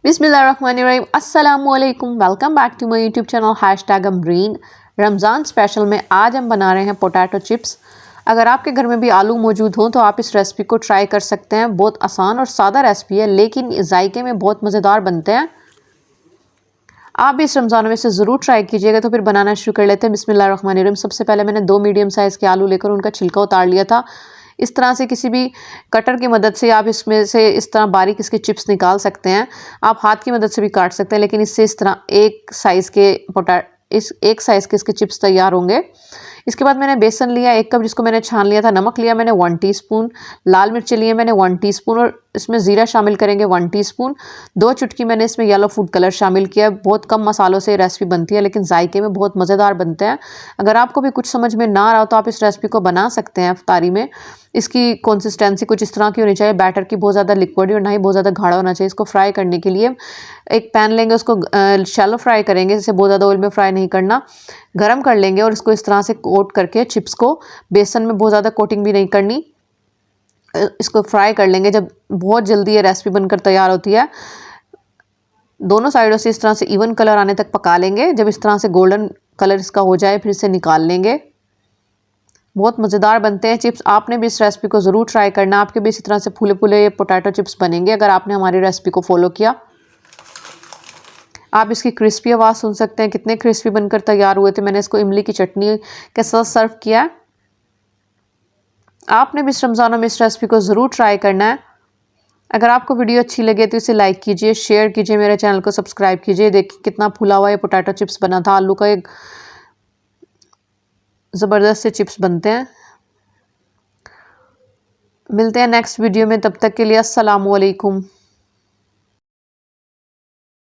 बिस्मिल्लाहिर्रहमानिर्रहीम, अस्सलामुअलैकुम। Welcome back to my YouTube channel #Amreen. Ramzan special में आज हम बना रहे हैं पोटैटो चिप्स। अगर आपके घर में भी आलू मौजूद हों तो आप इस रेसिपी को ट्राई कर सकते हैं। बहुत आसान और सादा रेसिपी है, लेकिन जायके में बहुत मज़ेदार बनते हैं। आप भी इस रमज़ान में से ज़रूर ट्राई कीजिएगा। तो फिर बनाना शुरू कर लेते हैं। बिस्मिल्लाहिर्रहमानिर्रहीम। सबसे पहले मैंने 2 मीडियम साइज़ के आलू लेकर उनका छिलका उतार लिया था। इस तरह से किसी भी कटर की मदद से आप इसमें से इस तरह बारीक इसके चिप्स निकाल सकते हैं। आप हाथ की मदद से भी काट सकते हैं, लेकिन इससे इस तरह एक साइज़ के इसके चिप्स तैयार होंगे। इसके बाद मैंने बेसन लिया 1 कप, जिसको मैंने छान लिया था। नमक लिया मैंने 1 टीस्पून। लाल मिर्च लिए मैंने 1 टीस्पून और इसमें ज़ीरा शामिल करेंगे 1 टीस्पून। 2 चुटकी मैंने इसमें येलो फूड कलर शामिल किया। बहुत कम मसालों से रेसिपी बनती है, लेकिन जायके में बहुत मज़ेदार बनते हैं। अगर आपको भी कुछ समझ में ना आ रहा हो तो आप इस रेसिपी को बना सकते हैं इफ्तारी में। इसकी कंसिस्टेंसी कुछ इस तरह की होनी चाहिए, बैटर की बहुत ज़्यादा लिक्विड और ना ही बहुत ज़्यादा गाढ़ा होना चाहिए। इसको फ्राई करने के लिए एक पैन लेंगे, उसको शैलो फ्राई करेंगे, जैसे बहुत ज़्यादा ऑयल में फ्राई नहीं करना। गरम कर लेंगे और इसको इस तरह से कोट करके चिप्स को, बेसन में बहुत ज़्यादा कोटिंग भी नहीं करनी, इसको फ्राई कर लेंगे। जब बहुत जल्दी ये रेसिपी बनकर तैयार होती है, दोनों साइडों से इस तरह से इवन कलर आने तक पका लेंगे। जब इस तरह से गोल्डन कलर इसका हो जाए, फिर इसे निकाल लेंगे। बहुत मज़ेदार बनते हैं चिप्स। आपने भी इस रेसिपी को ज़रूर ट्राई करना। आपके भी इसी तरह से फूले फूले ये पोटैटो चिप्स बनेंगे अगर आपने हमारी रेसिपी को फॉलो किया। आप इसकी क्रिस्पी आवाज़ सुन सकते हैं, कितने क्रिस्पी बनकर तैयार हुए थे। मैंने इसको इमली की चटनी के साथ सर्व किया। आपने भी इस रमज़ानों में इस रेसिपी को ज़रूर ट्राई करना है। अगर आपको वीडियो अच्छी लगे तो इसे लाइक कीजिए, शेयर कीजिए, मेरे चैनल को सब्सक्राइब कीजिए। देखिए कितना फूला हुआ ये पोटैटो चिप्स बना था। आलू का एक ज़बरदस्त से चिप्स बनते हैं। मिलते हैं नेक्स्ट वीडियो में, तब तक के लिए अस्सलामु अलैकुम।